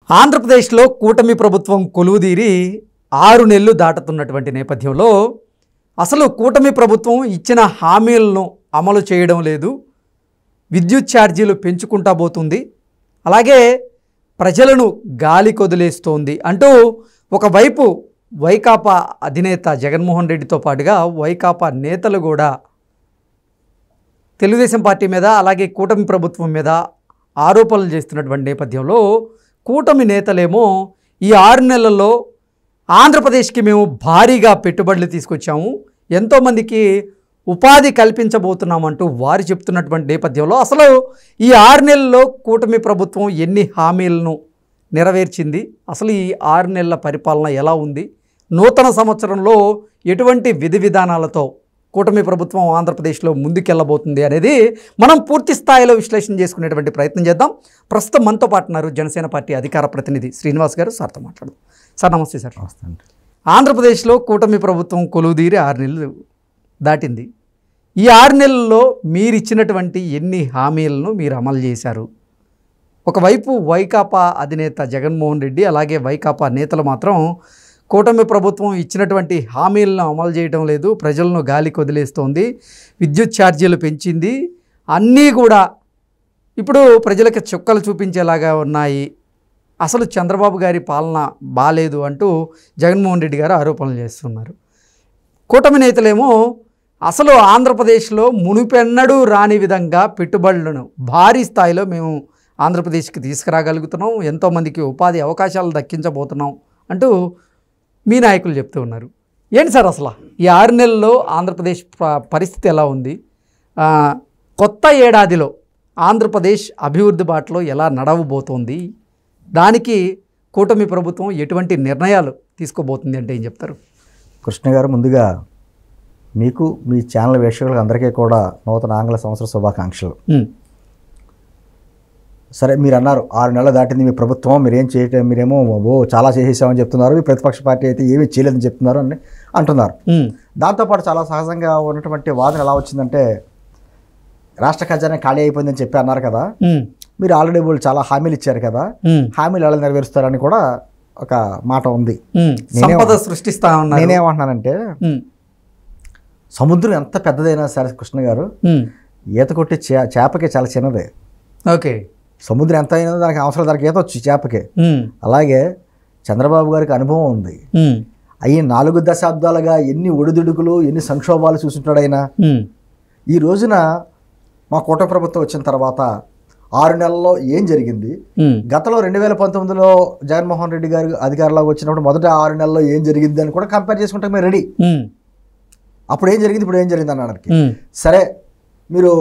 ఆంధ్రప్రదేశ్లో కూటమి ప్రభుత్వం కొలువుదీరి 6 నెలలు దాటుతున్నటువంటి నేపథ్యంలో అసలు కూటమి ప్రభుత్వం ఇచ్చిన హామీలను అమలు చేయడం లేదు. విద్యుత్ ఛార్జీలు పెంచుకుంటా పోతుంది, అలాగే ప్రజలను గాలి కొదిలేస్తోంది అంటూ ఒకవైపు వైకాపా అధినేత జగన్మోహన్ రెడ్డితో పాటుగా వైకాపా నేతలు కూడా తెలుగుదేశం పార్టీ మీద అలాగే కూటమి ప్రభుత్వం మీద ఆరోపణలు చేస్తున్నటువంటి నేపథ్యంలో కూటమి నేతలేమో ఈ 6 నెలల్లో ఆంధ్రప్రదేశ్కి మేము భారీగా పెట్టుబడులు తీసుకొచ్చాము, ఎంతోమందికి ఉపాధి కల్పించబోతున్నామంటూ వారు చెప్తున్నటువంటి నేపథ్యంలో అసలు ఈ 6 నెలల్లో కూటమి ప్రభుత్వం ఎన్ని హామీలను నెరవేర్చింది, అసలు ఈ 6 నెలల పరిపాలన ఎలా ఉంది, నూతన సంవత్సరంలో ఎటువంటి విధి విధానాలతో కూటమి ప్రభుత్వం ఆంధ్రప్రదేశ్లో ముందుకెళ్ళబోతుంది అనేది మనం పూర్తి స్థాయిలో విశ్లేషణ చేసుకునేటువంటి ప్రయత్నం చేద్దాం. ప్రస్తుతం మనతో పాటు ఉన్నారు జనసేన పార్టీ అధికార ప్రతినిధి శ్రీనివాస్ గారు. సార్తో మాట్లాడదాం. సార్ నమస్తే. సార్ నమస్తే. ఆంధ్రప్రదేశ్లో కూటమి ప్రభుత్వం కొలువుదీరి 6 నెలలు దాటింది. ఈ 6 నెలల్లో మీరు ఇచ్చినటువంటి ఎన్ని హామీలను మీరు అమలు చేశారు? ఒకవైపు వైకాపా అధినేత జగన్మోహన్ రెడ్డి అలాగే వైకాపా నేతలు మాత్రం కూటమి ప్రభుత్వం ఇచ్చినటువంటి హామీలను అమలు చేయడం లేదు, ప్రజలను గాలికి వదిలేస్తోంది, విద్యుత్ ఛార్జీలు పెంచింది, అన్నీ కూడా ఇప్పుడు ప్రజలకు చుక్కలు చూపించేలాగా ఉన్నాయి, అసలు చంద్రబాబు గారి పాలన బాలేదు అంటూ జగన్మోహన్ రెడ్డి గారు ఆరోపణలు చేస్తున్నారు. కూటమి నేతలేమో అసలు ఆంధ్రప్రదేశ్లో మునుపెన్నడూ రాని విధంగా పెట్టుబడులను భారీ స్థాయిలో మేము ఆంధ్రప్రదేశ్కి తీసుకురాగలుగుతున్నాం, ఎంతోమందికి ఉపాధి అవకాశాలు దక్కించబోతున్నాం అంటూ మీ నాయకులు చెప్తూ ఉన్నారు. ఏంటి సార్ అసలు ఈ 6 నెలల్లో ఆంధ్రప్రదేశ్ పరిస్థితి ఎలా ఉంది? కొత్త ఏడాదిలో ఆంధ్రప్రదేశ్ అభివృద్ధి బాటలో ఎలా నడవబోతోంది? దానికి కూటమి ప్రభుత్వం ఎటువంటి నిర్ణయాలు తీసుకోబోతుంది అంటే ఏం చెప్తారు? కృష్ణ గారు, ముందుగా మీకు మీ ఛానల్ వీక్షకులకు అందరికీ కూడా నూతన ఆంగ్ల సంవత్సర శుభాకాంక్షలు. సరే, మీరు అన్నారు 6 నెలలు దాటింది మీ ప్రభుత్వం, మీరేం చేయటం, మీరేమో చాలా చేసేసామని చెప్తున్నారు, మీ ప్రతిపక్ష పార్టీ అయితే ఏమీ చేయలేదని చెప్తున్నారు అని అంటున్నారు. దాంతోపాటు చాలా సహజంగా ఉన్నటువంటి వాదన ఎలా వచ్చిందంటే రాష్ట్ర ఖజానా ఖాళీ అయిపోయిందని చెప్పి అన్నారు కదా, మీరు ఆల్రెడీ వాళ్ళు చాలా హామీలు ఇచ్చారు కదా, హామీలు ఎలా నెరవేరుస్తారని కూడా ఒక మాట ఉంది. నేనేమంటున్నానంటే సముద్రం ఎంత పెద్దదైనా సరే కృష్ణ గారు, ఈత కొట్టి చేపకి చాలా చిన్నదే. ఓకే, సముద్రం ఎంత అయినా దానికి అవసరం, దానికి ఈత వచ్చు చేపకే. అలాగే చంద్రబాబు గారికి అనుభవం ఉంది. అయ్యి 4 దశాబ్దాలుగా ఎన్ని ఒడిదుడుకులు ఎన్ని సంక్షోభాలు చూసుంటాడు ఆయన. ఈ రోజున మా కూటమి ప్రభుత్వం వచ్చిన తర్వాత 6 నెలల్లో ఏం జరిగింది, గతంలో 2019లో జగన్మోహన్ రెడ్డి గారు అధికారంలోకి వచ్చినప్పుడు మొదటి 6 నెలల్లో ఏం జరిగింది అని కూడా కంపేర్ చేసుకుంటే మేము రెడీ. అప్పుడు ఏం జరిగింది, ఇప్పుడు ఏం జరిగింది అన్నడానికి. సరే, మీరు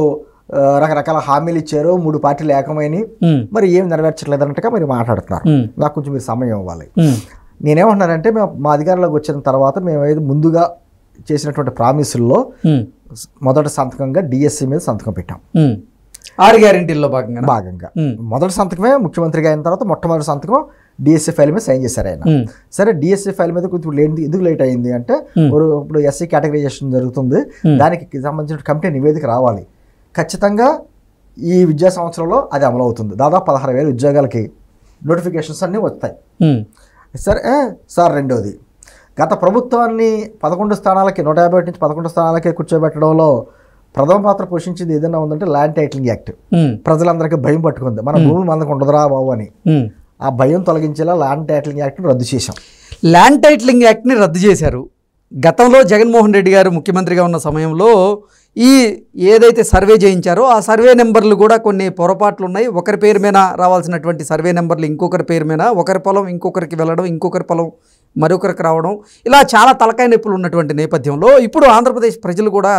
రకరకాల హామీలు ఇచ్చారు, 3 పార్టీలు ఏకమైనవి, మరి ఏం నెరవేర్చట్లేదు అన్నట్టుగా మీరు మాట్లాడుతున్నారు. నాకు కొంచెం మీరు సమయం ఇవ్వాలి. నేనేమంటున్నానంటే మా అధికారంలోకి వచ్చిన తర్వాత మేము ఏదో ముందుగా చేసినటువంటి ప్రామిసుల్లో మొదటి సంతకంగా డిఎస్సి మీద సంతకం పెట్టాం. 6 గ్యారెంటీల్లో భాగంగా మొదటి సంతకమే ముఖ్యమంత్రిగా అయిన తర్వాత మొట్టమొదటి సంతకం డిఎస్సి ఫైల్ మీద సైన్ చేశారు ఆయన. సరే, డిఎస్సి ఫైల్ మీద కొంచెం ఎందుకు లేట్ అయింది అంటే, ఇప్పుడు ఎస్సీ కేటగరైజేషన్ జరుగుతుంది, దానికి సంబంధించిన కమిటీ నివేదిక రావాలి. ఖచ్చితంగా ఈ విద్యా సంవత్సరంలో అది అమలు అవుతుంది. దాదాపు 16,000 ఉద్యోగాలకి నోటిఫికేషన్స్ అన్నీ వస్తాయి. సరే సార్, రెండోది, గత ప్రభుత్వాన్ని 11 స్థానాలకి 151 నుంచి 11 స్థానాలకే కూర్చోబెట్టడంలో ప్రథమ పాత్ర పోషించింది ఏదైనా ఉందంటే ల్యాండ్ టైటిలింగ్ యాక్ట్. ప్రజలందరికీ భయం పట్టుకుంది, మన భూమి మనకు ఉండదురా బాబు అని. ఆ భయం తొలగించేలా ల్యాండ్ టైటిలింగ్ యాక్ట్ని రద్దు చేశాం. ల్యాండ్ టైటిలింగ్ యాక్ట్ని రద్దు చేశారు. గతంలో జగన్మోహన్ రెడ్డి గారు ముఖ్యమంత్రిగా ఉన్న సమయంలో ఈ ఏదైతే సర్వే చేయించారో ఆ సర్వే నెంబర్లు కూడా కొన్ని పొరపాట్లు ఉన్నాయి. ఒకరి పేరు మీద రావాల్సినటువంటి సర్వే నెంబర్లు ఇంకొకరి పేరు మీద, ఒకరి పొలం ఇంకొకరికి వెళ్ళడం, ఇంకొకరి పొలం మరొకరికి రావడం, ఇలా చాలా తలకాయ నొప్పులు ఉన్నటువంటి నేపథ్యంలో ఇప్పుడు ఆంధ్రప్రదేశ్ ప్రజలు కూడా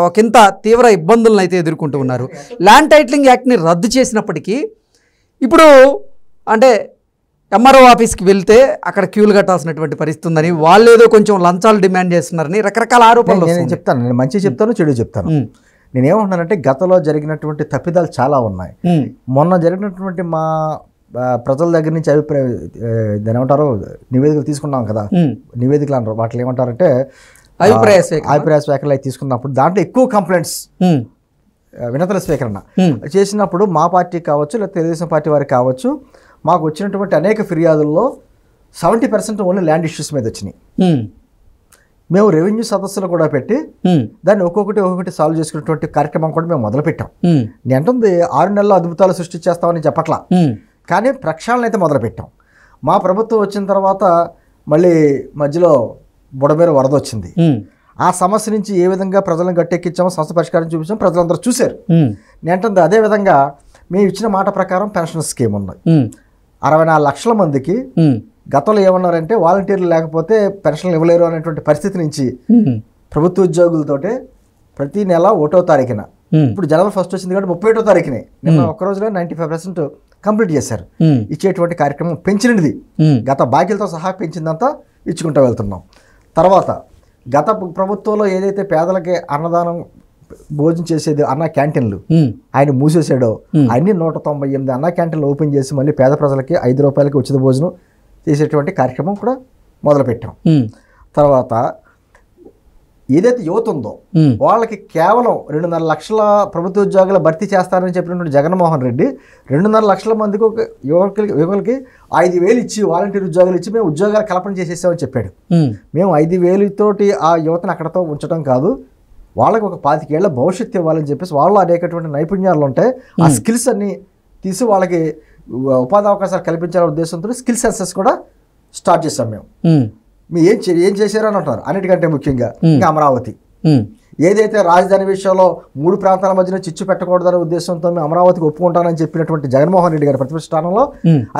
ఒకంత తీవ్ర ఇబ్బందులను అయితే ఎదుర్కొంటూ ఉన్నారు. ల్యాండ్ టైటిలింగ్ యాక్ట్ని రద్దు చేసినప్పటికీ ఇప్పుడు అంటే ఎంఆర్ఓ ఆఫీస్కి వెళ్తే అక్కడ క్యూలు కట్టాల్సినటువంటి పరిస్థితి ఉందని, వాళ్ళు ఏదో కొంచెం లంచాలు డిమాండ్ చేస్తున్నారని రకరకాల ఆరోపణలు. నేను చెప్తాను, నేను మంచి చెప్తాను, చెడు చెప్తాను. నేనేమంటున్నానంటే గతంలో జరిగినటువంటి తప్పిదాలు చాలా ఉన్నాయి. మొన్న జరిగినటువంటి మా ప్రజల దగ్గర నుంచి దాని ఏమంటారు నివేదికలు తీసుకున్నాం కదా, నివేదికలు అంటారు, వాటిని ఏమంటారంటే అభిప్రాయ స్వీకరణ తీసుకున్నప్పుడు దాంట్లో ఎక్కువ కంప్లైంట్స్ వినతుల స్వీకరణ చేసినప్పుడు మా పార్టీ కావచ్చు లేదా తెలుగుదేశం పార్టీ వారికి కావచ్చు మాకు వచ్చినటువంటి అనేక ఫిర్యాదుల్లో 70% ఓన్లీ ల్యాండ్ ఇష్యూస్ మీద వచ్చినాయి. మేము రెవెన్యూ సదస్సులు కూడా పెట్టి దాన్ని ఒక్కొక్కటి సాల్వ్ చేసుకునేటువంటి కార్యక్రమం కూడా మేము మొదలుపెట్టాం. నేను అంటుంది 6 నెలల్లో అద్భుతాలు సృష్టించేస్తామని చెప్పట్లా, కానీ ప్రక్షాళన అయితే మొదలుపెట్టాం. మా ప్రభుత్వం వచ్చిన తర్వాత మళ్ళీ మధ్యలో బుడమేరు వరద వచ్చింది. ఆ సమస్య నుంచి ఏ విధంగా ప్రజలను గట్టెక్కించామో, సమస్య పరిష్కారం చూపించాము, ప్రజలందరూ చూశారు. నేను అంటుంది అదేవిధంగా మేము ఇచ్చిన మాట ప్రకారం పెన్షన్ స్కీమ్ ఉంది. 64 లక్షల మందికి గతంలో ఏమన్నారంటే వాలంటీర్లు లేకపోతే పెన్షన్లు ఇవ్వలేరు అనేటువంటి పరిస్థితి నుంచి ప్రభుత్వ ఉద్యోగులతోటే ప్రతి నెల 1వ తారీఖున, ఇప్పుడు జనవరి 1 వచ్చింది కాబట్టి 31వ తారీఖునే నిన్న ఒక్కరోజులో 95% కంప్లీట్ చేశారు. ఇచ్చేటువంటి కార్యక్రమం పెంచినది గత బాకీలతో సహా పెంచిందంతా ఇచ్చుకుంటూ వెళ్తున్నాం. తర్వాత గత ప్రభుత్వంలో ఏదైతే పేదలకి అన్నదానం భోజనం చేసేది అన్న క్యాంటీన్లు ఆయన మూసేసాడో అన్ని 198 అన్న క్యాంటీన్లు ఓపెన్ చేసి మళ్ళీ పేద ప్రజలకి 5 రూపాయలకి ఉచిత భోజనం చేసేటువంటి కార్యక్రమం కూడా మొదలుపెట్టాం. తర్వాత ఏదైతే యువత ఉందో వాళ్ళకి కేవలం 2.5 లక్షల ప్రభుత్వ ఉద్యోగాలు భర్తీ చేస్తారని చెప్పినటువంటి జగన్మోహన్ రెడ్డి 2.5 లక్షల మందికి యువకులకి 5,000 ఇచ్చి వాలంటీర్ ఉద్యోగాలు ఇచ్చి మేము ఉద్యోగాలు కల్పన చేసేసామని చెప్పాడు. మేము 5,000 తోటి ఆ యువతను అక్కడతో ఉంచడం కాదు, వాళ్ళకి ఒక 25 ఏళ్ల భవిష్యత్తు ఇవ్వాలని చెప్పేసి వాళ్ళు అనేకటువంటి నైపుణ్యాలు ఉంటాయి, ఆ స్కిల్స్ అన్ని తీసి వాళ్ళకి ఉపాధి అవకాశాలు కల్పించాలనే ఉద్దేశంతో స్కిల్ సెన్సెస్ కూడా స్టార్ట్ చేసాం. మేము మీరు ఏం చేశారు అని అంటారు. అన్నిటికంటే ముఖ్యంగా ఇంకా అమరావతి ఏదైతే రాజధాని విషయంలో 3 ప్రాంతాల మధ్యన చిచ్చు పెట్టకూడదనే ఉద్దేశంతో మేము అమరావతికి ఒప్పుకుంటానని చెప్పినటువంటి జగన్మోహన్ రెడ్డి గారి ప్రతిపక్ష స్థానంలో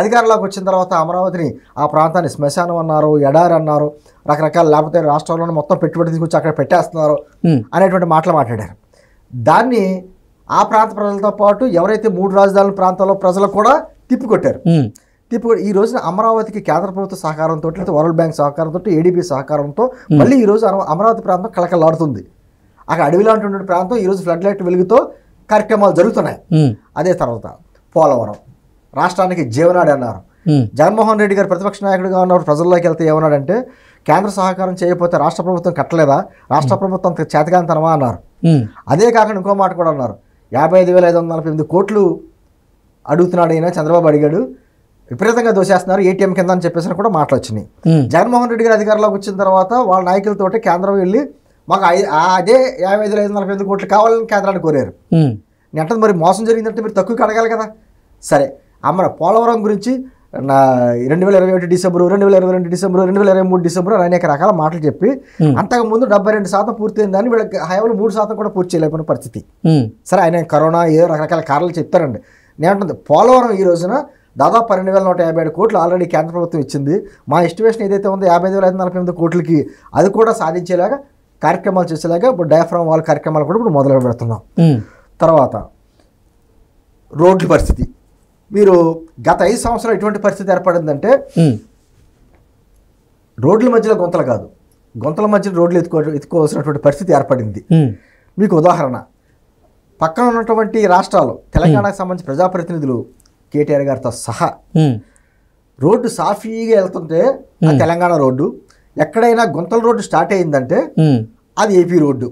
అధికారంలోకి వచ్చిన తర్వాత అమరావతిని ఆ ప్రాంతాన్ని శ్మశానం అన్నారు, ఎడారి అన్నారు, రకరకాల లేకపోతే రాష్ట్రంలో మొత్తం పెట్టుబడి తీసుకొచ్చి అక్కడ పెట్టేస్తున్నారు అనేటువంటి మాటలు మాట్లాడారు. దాన్ని ఆ ప్రాంత ప్రజలతో పాటు ఎవరైతే 3 రాజధానుల ప్రాంతాల్లో ప్రజలు కూడా తిప్పికొట్టారు. ఈ రోజున అమరావతికి కేంద్ర ప్రభుత్వ సహకారంతో, లేదా వరల్డ్ బ్యాంక్ సహకారంతో, ఏడీబీ సహకారంతో మళ్ళీ ఈరోజు అమరావతి ప్రాంతం కళకళలాడుతుంది. అక్కడ అడవి లాంటి ప్రాంతం ఈరోజు ఫ్లడ్ లైట్ వెలుగుతో కార్యక్రమాలు జరుగుతున్నాయి. అదే తర్వాత పోలవరం రాష్ట్రానికి జీవనాడి అన్నారు. జగన్మోహన్ రెడ్డి గారు ప్రతిపక్ష నాయకుడిగా ఉన్నప్పుడు ప్రజల్లోకి వెళ్తే ఏమన్నాడంటే కేంద్ర సహకారం చేయకపోతే రాష్ట్ర ప్రభుత్వం కట్టలేదా, రాష్ట్ర ప్రభుత్వం చేతకాంతనమా అన్నారు. అదే కాకుండా ఇంకో మాట కూడా అన్నారు, 55,548 కోట్లు అడుగుతున్నాడు అయినా చంద్రబాబు అడిగాడు, విపరీతంగా దోసేస్తున్నారు ఏటీఎం కింద అని చెప్పేసి కూడా మాటలు వచ్చినాయి. జగన్మోహన్ రెడ్డి గారి అధికారంలోకి వచ్చిన తర్వాత వాళ్ళ నాయకులతోటి కేంద్రం వెళ్ళి మాకు అదే 55,548 కోట్లు కావాలని కేంద్రాన్ని కోరారు. నెంటది మరి మోసం జరిగిందంటే మీరు తక్కువకి అడగాలి కదా. సరే పోలవరం గురించి 2021 డిసెంబర్, 2022 డిసెంబర్, 2023 డిసెంబర్ అనేక రకాల మాటలు చెప్పి అంతకుముందు 72% పూర్తయిందని వీళ్ళకి హయాంలో 3% కూడా పూర్తి చేయలేకపోయిన పరిస్థితి. సరే ఆయన కరోనా ఏదో రకరకాల కారణాలు చెప్తారండి. నేనంటుంది పోలవరం ఈ రోజున దాదాపు 12,157 కోట్లు ఆల్రెడీ కేంద్ర ప్రభుత్వం ఇచ్చింది. మా ఎస్టిమేషన్ ఏదైతే ఉందో 55,548 కోట్లకి అది కూడా సాధించేలాగా కార్యక్రమాలు చేసేలాగా ఇప్పుడు డయాఫ్రామ్ వాల్ కార్యక్రమాలు కూడా ఇప్పుడు మొదలు పెడుతున్నాం. తర్వాత రోడ్ల పరిస్థితి, మీరు గత 5 సంవత్సరాలు ఎటువంటి పరిస్థితి ఏర్పడిందంటే రోడ్ల మధ్యలో గుంతలు కాదు, గుంతల మధ్యలో రోడ్లు ఎత్తుకోవాల్సినటువంటి పరిస్థితి ఏర్పడింది. మీకు ఉదాహరణ, పక్కన ఉన్నటువంటి రాష్ట్రాలు తెలంగాణకు సంబంధించి ప్రజాప్రతినిధులు కేటీఆర్ గారితో సహా రోడ్డు సాఫీగా వెళ్తుంటే ఆ తెలంగాణ రోడ్డు, ఎక్కడైనా గుంతల రోడ్డు స్టార్ట్ అయిందంటే అది ఏపీ రోడ్డు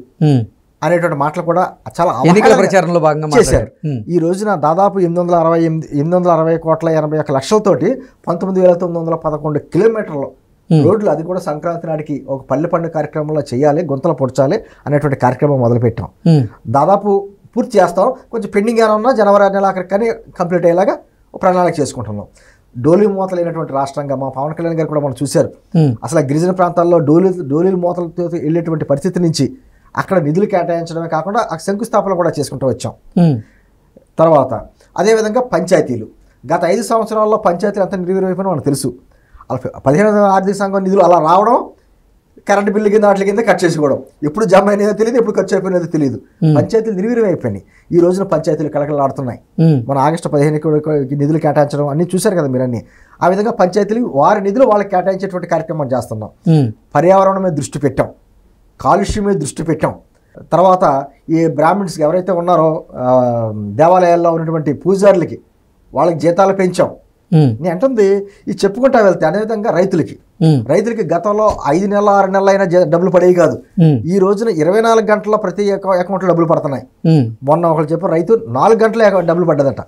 అనేటువంటి మాటలు కూడా చాలా ఎన్నికల ప్రచారంలో భాగంగా చేశారు. ఈ రోజున దాదాపు 860 కోట్ల 81 లక్షలతోటి 19,911 కిలోమీటర్లు రోడ్లు, అది కూడా సంక్రాంతి నాటికి ఒక పల్లె పండుగ కార్యక్రమంలో చేయాలి, గుంతలు పొడ్చాలి అనేటువంటి కార్యక్రమం మొదలుపెట్టాం. దాదాపు పూర్తి చేస్తాం, కొంచెం పెండింగ్ ఏమైనా ఉన్నా జనవరి నెలాఖరికి కానీ కంప్లీట్ అయ్యేలాగా ప్రణాళిక చేసుకుంటున్నాం. డోలీ మూతలైనటువంటి రాష్ట్రంగా మా పవన్ కళ్యాణ్ గారు కూడా మనం చూశారు. అసలు గిరిజన ప్రాంతాల్లో డోలీల మూతలతో వెళ్ళేటువంటి పరిస్థితి నుంచి అక్కడ నిధులు కేటాయించడమే కాకుండా శంకుస్థాపన కూడా చేసుకుంటూ వచ్చాం. తర్వాత అదేవిధంగా పంచాయతీలు, గత 5 సంవత్సరాల్లో పంచాయతీలు అంతా నిర్వీర్యమైపోయినా మనకు తెలుసు. 15వ ఆర్థిక సంఘం నిధులు అలా రావడం, కరెంటు బిల్లు కింద వాటి కింద కట్ చేసుకోవడం, ఎప్పుడు జమ అయినదో తెలియదు, ఎప్పుడు ఖర్చు అయిపోయినదో తెలియదు. పంచాయతీలు నిర్వీర్యం అయిపోయినాయి. ఈ రోజున పంచాయతీలు కలకలాడుతున్నాయి. మన ఆగస్టు 15 నిధులు కేటాయించడం అన్నీ చూశారు కదా మీరు అన్నీ. ఆ విధంగా పంచాయతీలు వారి నిధులు వాళ్ళకి కేటాయించేటువంటి కార్యక్రమం చేస్తున్నాం. పర్యావరణం మీద దృష్టి పెట్టాం, కాలుష్యం మీద దృష్టి పెట్టాం. తర్వాత ఈ బ్రాహ్మిన్స్ ఎవరైతే ఉన్నారో దేవాలయాల్లో ఉన్నటువంటి పూజారులకి వాళ్ళకి జీతాలు పెంచాం. నేను అంటుంది ఇది చెప్పుకుంటా వెళ్తే. అదేవిధంగా రైతులకి గతంలో 5 నెలలు 6 నెలలు అయినా డబ్బులు పడేవి కాదు. ఈ రోజున 24 గంటల ప్రతి అకౌంట్లో డబ్బులు పడుతున్నాయి. మొన్న ఒకళ్ళు చెప్పారు రైతు 4 గంటల డబ్బులు పడ్డదట.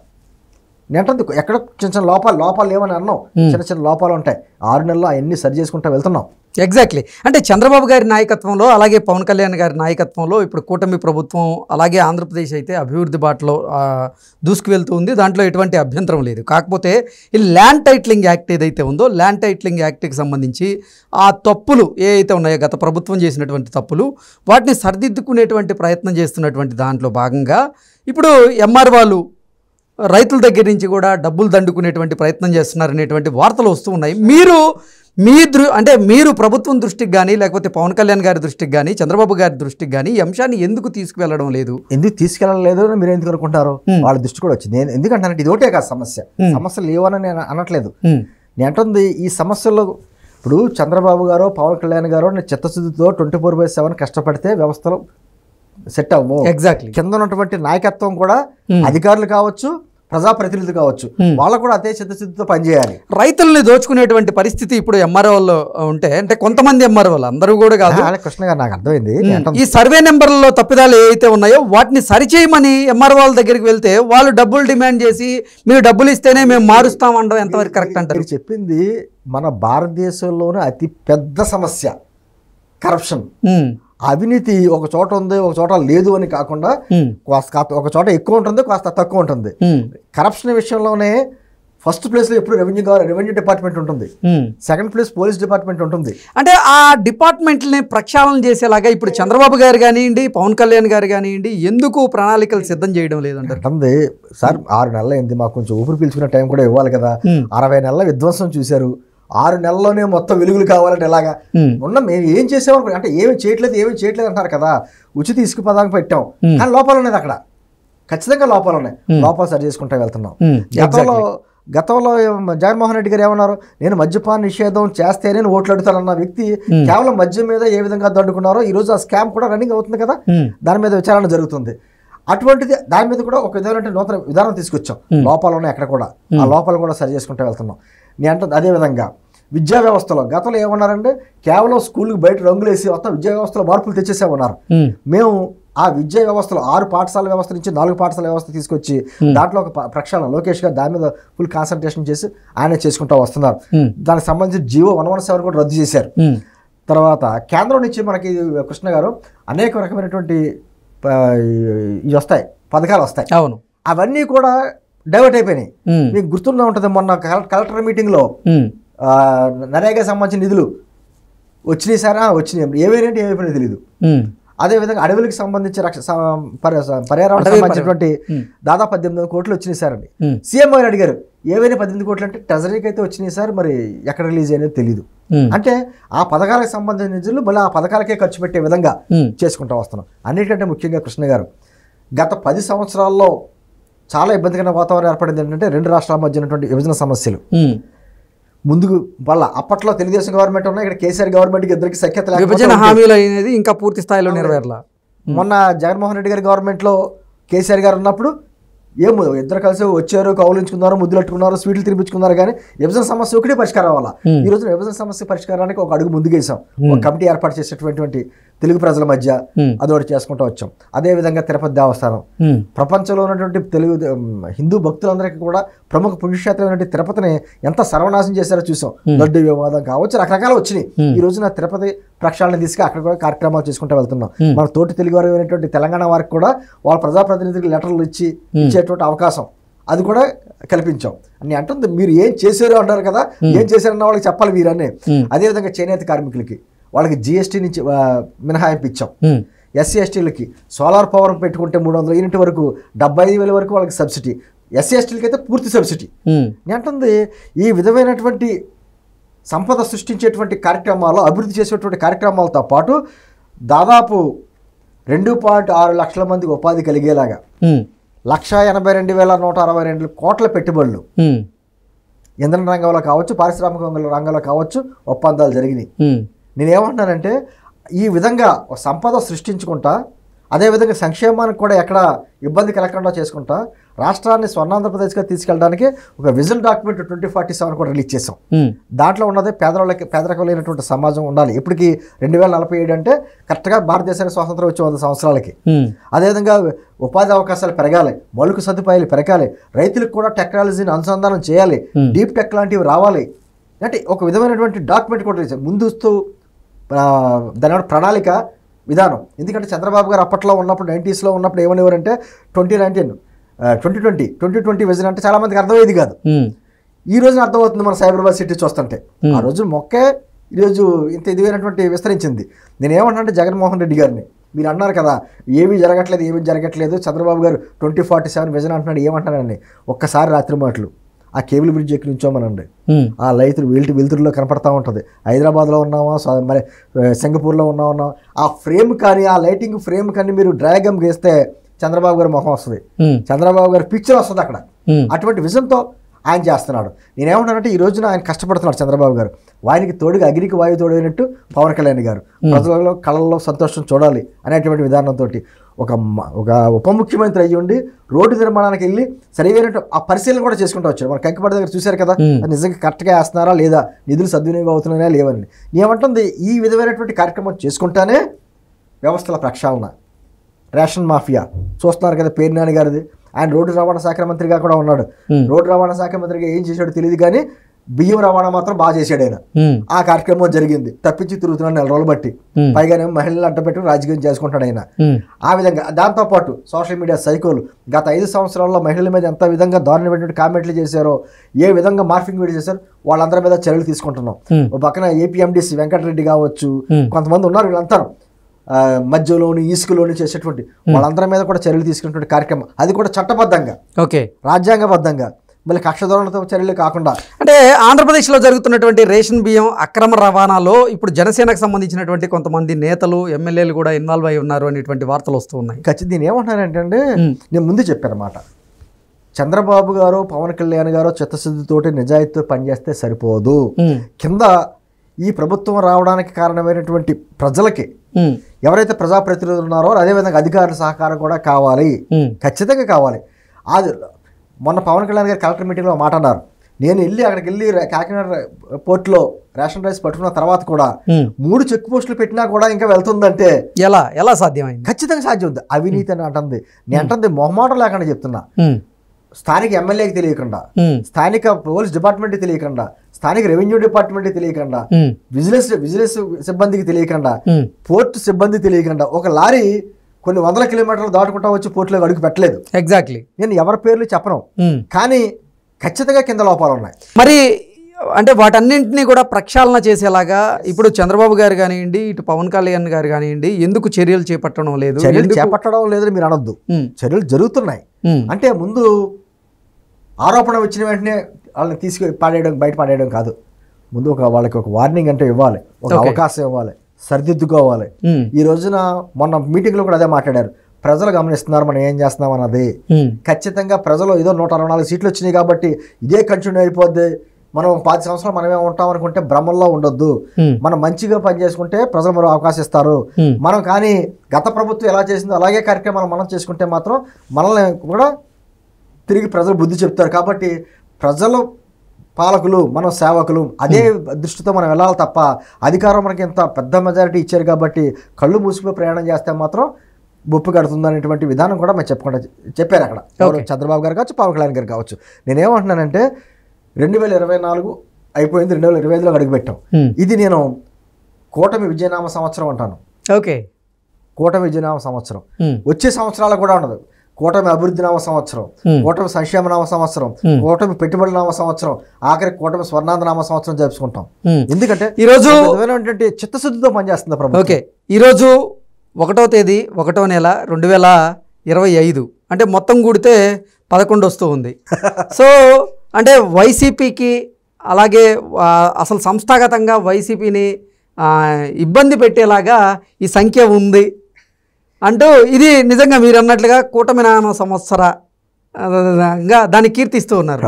నేంటే ఎక్కడ చిన్న చిన్న లోపాలు లేవని అన్నాం, చిన్న చిన్న లోపాలు ఉంటాయి. 6 నెలల్లో అవన్నీ సరి చేసుకుంటూ వెళ్తున్నాం. ఎగ్జాక్ట్లీ. అంటే చంద్రబాబు గారి నాయకత్వంలో, అలాగే పవన్ కళ్యాణ్ గారి నాయకత్వంలో ఇప్పుడు కూటమి ప్రభుత్వం, అలాగే ఆంధ్రప్రదేశ్ అయితే అభివృద్ధి బాటలో దూసుకు వెళ్తూ ఉంది. దాంట్లో ఎటువంటి అభ్యంతరం లేదు. కాకపోతే ఈ ల్యాండ్ టైటిలింగ్ యాక్ట్ ఏదైతే ఉందో, ల్యాండ్ టైటిలింగ్ యాక్ట్కి సంబంధించి ఆ తప్పులు ఏవైతే ఉన్నాయో, గత ప్రభుత్వం చేసినటువంటి తప్పులు, వాటిని సరిదిద్దుకునేటువంటి ప్రయత్నం చేస్తున్నటువంటి దాంట్లో భాగంగా ఇప్పుడు ఎంఆర్ వాళ్ళు రైతుల దగ్గర నుంచి కూడా డబ్బులు దండుకునేటువంటి ప్రయత్నం చేస్తున్నారనేటువంటి వార్తలు వస్తూ ఉన్నాయి. మీరు ప్రభుత్వం దృష్టికి కానీ, లేకపోతే పవన్ కళ్యాణ్ గారి దృష్టికి కానీ, చంద్రబాబు గారి దృష్టికి కానీ ఈ అంశాన్ని ఎందుకు తీసుకువెళ్ళడం లేదు? ఎందుకు తీసుకెళ్ళలేదు అని మీరు ఎందుకు అనుకుంటారు? వాళ్ళ దృష్టి కూడా వచ్చింది. నేను ఎందుకంటే ఇది ఒకటే కాదు సమస్యలు లేవని నేను అనట్లేదు. నేను అంటుంది ఈ సమస్యల్లో ఇప్పుడు చంద్రబాబు గారు, పవన్ కళ్యాణ్ గారు చిత్తశుద్ధితో 24/7 కష్టపడితే వ్యవస్థలో సెట్ అవ్వవు. ఎగ్జాక్ట్లీ. కింద ఉన్నటువంటి నాయకత్వం కూడా, అధికారులు కావచ్చు, ప్రజాప్రతినిధులు కావచ్చు, వాళ్ళు కూడా అదే చిత్తశుద్ధితో పనిచేయాలి. రైతుల్ని దోచుకునేటువంటి పరిస్థితి ఇప్పుడు ఎంఆర్ఓలో ఉంటే, అంటే కొంతమంది ఎంఆర్ఓలు, అందరూ కూడా కాదు. కృష్ణ గారు, నాకు అర్థమైంది. ఈ సర్వే నెంబర్లలో తప్పిదాలు ఏవైతే ఉన్నాయో వాటిని సరిచేయమని ఎంఆర్ఓ వాళ్ళ దగ్గరికి వెళ్తే వాళ్ళు డబ్బులు డిమాండ్ చేసి, మీరు డబ్బులు ఇస్తేనే మేము మారుస్తాం అనడం ఎంతవరకు కరెక్ట్ అంటారు? చెప్పింది మన భారతదేశంలోనే అతి పెద్ద సమస్య కరప్షన్. అవినీతి ఒక చోట ఉంది, ఒక చోట లేదు అని కాకుండా ఒక చోట ఎక్కువ ఉంటుంది, కాస్త తక్కువ ఉంటుంది. కరప్షన్ విషయంలోనే ఫస్ట్ ప్లేస్ లో ఎప్పుడు రెవెన్యూ డిపార్ట్మెంట్ ఉంటుంది, సెకండ్ ప్లేస్ పోలీస్ డిపార్ట్మెంట్ ఉంటుంది. అంటే ఆ డిపార్ట్మెంట్ని ప్రక్షాళన చేసేలాగా ఇప్పుడు చంద్రబాబు గారు కానివ్వండి, పవన్ కళ్యాణ్ గారు కానివ్వండి, ఎందుకు ప్రణాళికలు సిద్ధం చేయడం లేదంటే సార్ 6 నెలలు అయింది, మాకు కొంచెం ఊపిరి పీల్చుకునే టైం కూడా ఇవ్వాలి కదా. 60 నెలల విధ్వంసం చూశారు, 6 నెలల్లోనే మొత్తం వెలుగులు కావాలంటే ఎలాగా? మేము ఏం చేసామనుకో, అంటే ఏమి చేయట్లేదు అంటారు కదా. ఉచిత ఇసుక పదానికి పెట్టాం, కానీ లోపాలు ఉన్నాయి, అక్కడ ఖచ్చితంగా లోపాలు ఉన్నాయి. లోపాలు సరి చేసుకుంటూ వెళ్తున్నాం. గతంలో జగన్మోహన్ రెడ్డి గారు ఏమన్నారు? నేను మద్యపాన నిషేధం చేస్తేనే ఓట్లు అడుగుతానన్న వ్యక్తి కేవలం మద్యం మీద ఏ విధంగా దండుకున్నారో ఈ రోజు ఆ స్కామ్ కూడా రన్నింగ్ అవుతుంది కదా, దాని మీద విచారణ జరుగుతుంది. అటువంటిది దాని మీద కూడా ఒక విధమైన నూతన విధానం తీసుకొచ్చాం. లోపాలు ఉన్నాయి అక్కడ కూడా, ఆ లోపాలు కూడా సరి చేసుకుంటూ వెళ్తున్నాం. నేను అంటే అదేవిధంగా విద్యా వ్యవస్థలో గతంలో ఏమన్నారంటే కేవలం స్కూల్కి బయట రంగులేసి మొత్తం విద్యా వ్యవస్థలో మార్పులు తెచ్చేసామన్నారు. మేము ఆ విద్యా వ్యవస్థలో 6 పాఠశాల వ్యవస్థ నుంచి 4 పాఠశాల వ్యవస్థ తీసుకొచ్చి దాంట్లో ఒక ప్రక్షాళన లోకేష్ గారు దాని మీద ఫుల్ కాన్సన్ట్రేషన్ చేసి ఆయన చేసుకుంటూ వస్తున్నారు. దానికి సంబంధించి జీవో 117 కూడా రద్దు చేశారు. తర్వాత కేంద్రం నుంచి మనకి కృష్ణ గారు అనేక రకమైనటువంటి ఇవి వస్తాయి, పథకాలు వస్తాయి. అవును, అవన్నీ కూడా డైవర్ట్ అయిపోయినాయి. మీకు గుర్తున్నా ఉంటుంది, మొన్న కలెక్టర్ మీటింగ్లో నరేగా సంబంధించిన నిధులు వచ్చినాయి సార్, వచ్చినాయి, ఏమైనా ఏమైపోయినా తెలియదు. అదేవిధంగా అడవులకు సంబంధించి పర్యావరణ సంబంధించినటువంటి దాదాపు 18 కోట్లు వచ్చినాయి సార్ అని సీఎం గారు అడిగారు. ఏవైనా 18 కోట్లు అంటే ట్రెజరీకి అయితే వచ్చినాయి సార్, మరి ఎక్కడ రిలీజ్ అనేది తెలియదు. అంటే ఆ పథకాలకు సంబంధించిన నిధులు మళ్ళీ ఆ పథకాలకే ఖర్చు పెట్టే విధంగా చేసుకుంటూ వస్తున్నాం. అన్నిటికంటే ముఖ్యంగా కృష్ణ గారు, గత 10 సంవత్సరాల్లో చాలా ఇబ్బందికరమైన వాతావరణం ఏర్పడింది. ఏంటంటే 2 రాష్ట్రాల మధ్య ఉన్నటువంటి విభజన సమస్యలు ముందుకు వల్ల అప్పట్లో తెలుగుదేశం గవర్నమెంట్ ఉన్నాయి, ఇక్కడ కేసీఆర్ గవర్నమెంట్కి ఇద్దరికి సఖ్యత, విభజన హామీలు అనేది ఇంకా పూర్తి స్థాయిలో నెరవేరలా. మొన్న జగన్మోహన్ రెడ్డి గారి గవర్నమెంట్లో కేసీఆర్ గారు ఉన్నప్పుడు ఏమో ఇద్దరు కలిసి వచ్చారు, కౌలించుకున్నారు, ముద్దులట్టుకున్నారు, స్వీట్లు తినిపించుకున్నారు, కానీ విభజన సమస్య ఒకటే పరిష్కారం అవ్వాలి. ఈ రోజున విభజన సమస్య పరిష్కారానికి ఒక అడుగు ముందుకేసాం. ఒక కమిటీ ఏర్పాటు చేసేటువంటి తెలుగు ప్రజల మధ్య అదొకటి చేసుకుంటూ వచ్చాం. అదేవిధంగా తిరుపతి దేవస్థానం ప్రపంచంలో ఉన్నటువంటి తెలుగు హిందూ భక్తులందరికీ కూడా ప్రముఖ పుణ్యక్షేత్రమైనటువంటి తిరుపతిని ఎంత సర్వనాశనం చేశారో చూసాం. లడ్డు వివాదం కావచ్చు, రకరకాలు వచ్చినాయి. ఈ రోజున తిరుపతి ప్రక్షాళన తీసుకు అక్కడ కూడా కార్యక్రమాలు చేసుకుంటూ వెళ్తున్నాం. మన తోటి తెలుగు వారు అయినటువంటి తెలంగాణ వారికి కూడా వాళ్ళ ప్రజాప్రతినిధులకు లెటర్లు ఇచ్చేటువంటి అవకాశం అది కూడా కల్పించాం అని అంటుంది. మీరు ఏం చేశారు అంటారు కదా, ఏం చేశారన్న వాళ్ళకి చెప్పాలి మీరనే. అదేవిధంగా చేనేత కార్మికులకి వాళ్ళకి జిఎస్టీ నుంచి మినహాయింపు ఇచ్చాం. ఎస్సీ ఎస్టీలకి సోలార్ పవర్ పెట్టుకుంటే 300 యూనిట్ వరకు 75,000 వరకు వాళ్ళకి సబ్సిడీ, ఎస్సీ ఎస్టీలకి అయితే పూర్తి సబ్సిడీ. నేను అంటుంది ఈ విధమైనటువంటి సంపద సృష్టించేటువంటి కార్యక్రమాలు, అభివృద్ధి చేసేటువంటి కార్యక్రమాలతో పాటు దాదాపు 2.6 లక్షల మందికి ఉపాధి కలిగేలాగా 182,162 కోట్ల పెట్టుబడులు ఇంధన రంగంలో కావచ్చు, పారిశ్రామిక రంగంలో కావచ్చు ఒప్పందాలు జరిగినాయి. నేనేమంటున్నానంటే ఈ విధంగా సంపద సృష్టించుకుంటా, అదేవిధంగా సంక్షేమానికి కూడా ఎక్కడ ఇబ్బంది కలగకుండా చేసుకుంటా, రాష్ట్రాన్ని స్వర్ణాంధ్రప్రదేశ్గా తీసుకెళ్ళడానికి ఒక విజన్ డాక్యుమెంట్ 2047 కూడా రిలీజ్ చేసాం. దాంట్లో ఉన్నది పేదరికం లేనటువంటి సమాజం ఉండాలి ఇప్పటికి 2047 అంటే కరెక్ట్గా భారతదేశానికి స్వాతంత్రం వచ్చి 100 సంవత్సరాలకి. అదేవిధంగా ఉపాధి అవకాశాలు పెరగాలి, మౌలిక సదుపాయాలు పెరగాలి, రైతులకు కూడా టెక్నాలజీని అనుసంధానం చేయాలి, డీప్ టెక్ లాంటివి రావాలి అంటే ఒక విధమైనటువంటి డాక్యుమెంట్ కూడా రిలీజ్ ముందుస్తూ దాని ప్రణాళిక విధానం. ఎందుకంటే చంద్రబాబు గారు అప్పట్లో ఉన్నప్పుడు 90s ఉన్నప్పుడు ఏమనేవారంటే 2020 విజన్ అంటే చాలా మందికి అర్థమయ్యేది కాదు. ఈ రోజున అర్థమవుతుంది మన సైబరాబాద్ సిటీ చూస్తుంటే. ఆ రోజు మొక్కే ఈరోజు ఇంత ఇదివైనటువంటి విస్తరించింది. నేను ఏమంటానంటే జగన్మోహన్ రెడ్డి గారిని మీరు అన్నారు కదా ఏమీ జరగట్లేదు చంద్రబాబు గారు 2047 విజన్ అంటున్నాడు ఏమంటానండి, ఒక్కసారి రాత్రి మాటలు ఆ కేబుల్ బ్రిడ్జ్ ఎక్కి నుంచోమనండి, ఆ లైట్లు వెలుతురులో కనపడతా ఉంటుంది. హైదరాబాద్లో ఉన్నామా మరి సింగపూర్లో ఉన్నామా ఆ ఫ్రేమ్ కానీ ఆ లైటింగ్ ఫ్రేమ్ కానీ మీరు డ్రాగమ్ గేస్తే చంద్రబాబు గారి ముఖం వస్తుంది, చంద్రబాబు గారి పిక్చర్ వస్తుంది అక్కడ. అటువంటి విజన్తో ఆయన చేస్తున్నాడు. నేనేమంటానంటే ఈ రోజున ఆయన కష్టపడుతున్నాడు చంద్రబాబు గారు. ఆయనకి తోడుగా అగ్నికి వాయువు తోడైనట్టు పవన్ కళ్యాణ్ గారు ప్రజలలో కళల్లో సంతోషం చూడాలి అనేటువంటి విధానంతో ఒక ఉప ముఖ్యమంత్రి అయ్యి ఉండి రోడ్డు నిర్మాణానికి వెళ్ళి సరైన ఆ పరిశీలన కూడా చేసుకుంటూ వచ్చారు. మన కంకిపాటి దగ్గర చూశారు కదా, నిజంగా కరెక్ట్గా వేస్తున్నారా లేదా, నిధులు సద్వినియోగం అవుతున్నాయా లేవని. నేనేమంటుంది ఈ విధమైనటువంటి కార్యక్రమం చేసుకుంటానే వ్యవస్థల ప్రక్షాళన, రేషన్ మాఫియా చూస్తున్నారు కదా పేర్నాని గారిది, ఆయన రోడ్డు రవాణా శాఖ మంత్రిగా కూడా ఉన్నాడు. రోడ్డు రవాణా శాఖ మంత్రిగా ఏం చేశాడో తెలియదు కానీ బియ్యం రవాణా మాత్రం బాగా చేశాడు ఆయన. ఆ కార్యక్రమం జరిగింది, తప్పించి తిరుగుతున్నాడు 4 రోజులు బట్టి. పైగానే మహిళలు అడ్డపెట్టి రాజకీయం చేసుకుంటాడు ఆయన. ఆ విధంగా దాంతోపాటు సోషల్ మీడియా సైకోలు గత 5 సంవత్సరాల్లో మహిళల మీద ఎంత విధంగా దారుణమైనటువంటి కామెంట్లు చేశారో, ఏ విధంగా మార్ఫింగ్ వీడియో చేశారో వాళ్ళందరి మీద చర్యలు తీసుకుంటున్నాం. ఒక పక్కన ఏపీఎండిసి వెంకటరెడ్డి కావచ్చు, కొంతమంది ఉన్నారు వీళ్ళంతా మధ్యలోని ఇసుకలోని చేసేటువంటి వాళ్ళందరి మీద కూడా చర్యలు తీసుకున్నటువంటి కార్యక్రమం, అది కూడా చట్టబద్ధంగా రాజ్యాంగబద్ధంగా, మళ్ళీ కక్షధోరణితో చర్యలు కాకుండా. అంటే ఆంధ్రప్రదేశ్లో జరుగుతున్నటువంటి రేషన్ బియ్యం అక్రమ రవాణాలో ఇప్పుడు జనసేనకు సంబంధించినటువంటి కొంతమంది నేతలు ఎమ్మెల్యేలు కూడా ఇన్వాల్వ్ అయి ఉన్నారు అనేటువంటి వార్తలు వస్తూ ఉన్నాయి. ఖచ్చితంగా దీని ఏమంటానంటే నేను ముందు చెప్పానమాట, చంద్రబాబు గారు పవన్ కళ్యాణ్ గారు చిత్తశుద్ధితోటి నిజాయితీతో పనిచేస్తే సరిపోదు. కింద ఈ ప్రభుత్వం రావడానికి కారణమైనటువంటి ప్రజలకి ఎవరైతే ప్రజాప్రతినిధులు ఉన్నారో అదేవిధంగా అధికారుల సహకారం కూడా కావాలి, ఖచ్చితంగా కావాలి. అది మొన్న పవన్ కళ్యాణ్ గారు కలెక్టర్ మీటింగ్లో మాట అన్నారు, నేను అక్కడికి వెళ్ళి కాకినాడ పోర్టులో రేషన్ రైస్ పట్టుకున్న తర్వాత కూడా 3 చెక్ పోస్టులు పెట్టినా కూడా ఇంకా వెళ్తుందంటే ఎలా సాధ్యమైంది? ఖచ్చితంగా సాధ్యం ఉంది. అవినీతి అని అంటుంది, నేను అంటుంది మొహమాటం లేకుండా చెప్తున్నా. స్థానిక ఎమ్మెల్యేకి తెలియకుండా, స్థానిక పోలీస్ డిపార్ట్మెంట్కి తెలియకుండా, స్థానిక రెవెన్యూ డిపార్ట్మెంట్కి తెలియకుండా, విజిలెన్స్ సిబ్బందికి తెలియకుండా, పోర్టు సిబ్బంది తెలియకుండా ఒక లారీ కొన్ని 100 కిలోమీటర్లు దాటుకుంటా వచ్చి పోర్టులో అడుగు పెట్టలేదు. ఎగ్జాక్ట్లీ. నేను ఎవరి పేర్లు చెప్పను, కానీ ఖచ్చితంగా కింద లోపాలు ఉన్నాయి. మరి అంటే వాటన్నింటినీ కూడా ప్రక్షాళన చేసేలాగా ఇప్పుడు చంద్రబాబు గారు కానివ్వండి, ఇటు పవన్ కళ్యాణ్ గారు కానివ్వండి, ఎందుకు చర్యలు చేపట్టడం లేదు? చేపట్టడం లేదని మీరు అనొద్దు, చర్యలు జరుగుతున్నాయి. అంటే ముందు ఆరోపణ వచ్చిన వెంటనే వాళ్ళని బయట పాడేయడం కాదు, ముందు వాళ్ళకి ఒక వార్నింగ్ అంటే ఇవ్వాలి, ఒక అవకాశం ఇవ్వాలి, సరిదిద్దుకోవాలి. ఈ రోజున మొన్న మీటింగ్లో కూడా అదే మాట్లాడారు, ప్రజలు గమనిస్తున్నారు మనం ఏం చేస్తున్నాం అన్నది. ఖచ్చితంగా ప్రజలు ఏదో 164 సీట్లు వచ్చినాయి కాబట్టి ఇదే కంటిన్యూ అయిపోద్ది, మనం 10 సంవత్సరాలు మనమే ఉంటాం అనుకుంటే భ్రమంలో ఉండొద్దు. మనం మంచిగా పనిచేసుకుంటే ప్రజలు మరో అవకాశం ఇస్తారు. మనం కానీ గత ప్రభుత్వం ఎలా చేసిందో అలాగే కార్యక్రమాలు మనం చేసుకుంటే మాత్రం మనల్ని కూడా తిరిగి ప్రజలు బుద్ధి చెప్తారు. కాబట్టి ప్రజలు పాలకులు, మనం సేవకులు, అదే దృష్టితో మనం వెళ్ళాలి తప్ప అధికారం మనకి ఎంత పెద్ద మెజారిటీ ఇచ్చారు కాబట్టి కళ్ళు మూసుకుపోయి ప్రయాణం చేస్తే మాత్రం బొప్పు కడుతుంది అనేటువంటి విధానం కూడా మేము చెప్పారు అక్కడ. చంద్రబాబు గారు కావచ్చు, పవన్ కళ్యాణ్ గారు కావచ్చు. నేనేమంటున్నానంటే 2024 అయిపోయింది, 2025లో అడుగుపెట్టాం. ఇది నేను కూటమి విజయనామ సంవత్సరం అంటాను. ఓకే, కూటమి విజయనామ సంవత్సరం. వచ్చే సంవత్సరాలు కూడా ఉండదు, కూటమి అభివృద్ధి నామ సంవత్సరం, కూటమి సంక్షేమ నామ సంవత్సరం, కూటమి పెట్టుబడి నామ సంవత్సరం, ఆఖరి కూటమి స్వర్ణాంధ్ర నామ సంవత్సరం జరుపుకుంటాం. ఎందుకంటే ఈరోజు చిత్తశుద్ధితో పనిచేస్తుంది ప్రభుత్వం. ఓకే, ఈరోజు 1వ తేదీ 1వ నెల 2025, అంటే మొత్తం కూడితే 11 వస్తూ ఉంది. సో అంటే వైసీపీకి అలాగే అసలు సంస్థాగతంగా వైసీపీని ఇబ్బంది పెట్టేలాగా ఈ సంఖ్య ఉంది అంటూ ఇది నిజంగా మీరు అన్నట్లుగా కూటమి నామ సంవత్సరంగా దాన్ని కీర్తిస్తూ ఉన్నారు.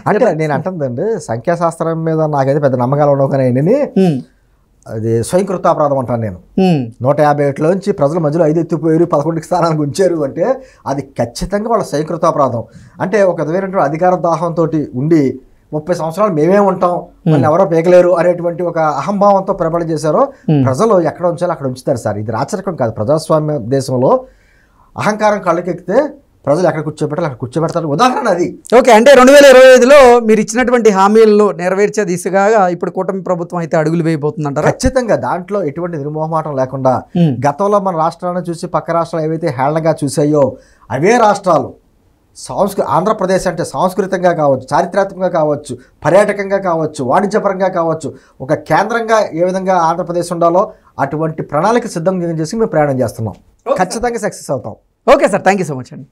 అంటే నేను అంటుందండి, సంఖ్యాశాస్త్రం మీద నాకైతే పెద్ద నమ్మకాలు ఉండవు, కానీ అది స్వయంకృతాపరాధం అంటాను నేను. 151లోంచి ప్రజల మధ్యలో 5 ఎత్తిపోయారు, 11కి స్థానానికి ఉంచారు అంటే అది ఖచ్చితంగా వాళ్ళ స్వయంకృతాపరాధం. అంటే ఒక విధమైనటువంటి అధికార దాహంతో ఉండి 30 సంవత్సరాలు మేమే ఉంటాం, మళ్ళీ ఎవరో పేకలేరు అనేటువంటి ఒక అహంభావంతో ప్రబలం చేశారో ప్రజలు ఎక్కడ ఉంచాలో అక్కడ ఉంచుతారు సార్. ఇది రాచరికం కాదు. ప్రజాస్వామ్య దేశంలో అహంకారం కళ్ళకెక్కితే ప్రజలు ఎక్కడ కూర్చోబెట్టాలి అక్కడ కూర్చోబెడతారు. ఉదాహరణ అది. ఓకే, అంటే 2025లో మీరు ఇచ్చినటువంటి హామీలను నెరవేర్చే దిశగా ఇప్పుడు కూటమి ప్రభుత్వం అయితే అడుగులు వేయబోతుందంటారా? ఖచ్చితంగా. దాంట్లో ఎటువంటి నిర్మోహమాటం లేకుండా గతంలో మన రాష్ట్రాలను చూసి పక్క రాష్ట్రాలు ఏవైతే హేళనగా చూసాయో అవే రాష్ట్రాలు ఆంధ్రప్రదేశ్ అంటే సాంస్కృతికంగా కావచ్చు, చారిత్రాత్మకంగా కావచ్చు, పర్యాటకంగా కావచ్చు, వాణిజ్యపరంగా కావచ్చు, ఒక కేంద్రంగా ఏ విధంగా ఆంధ్రప్రదేశ్ ఉండాలో అటువంటి ప్రణాళిక సిద్ధం చేసి మేము ప్రయాణం చేస్తున్నాం. ఖచ్చితంగా సక్సెస్ అవుతాం. Okay sir, thank you so much అండి.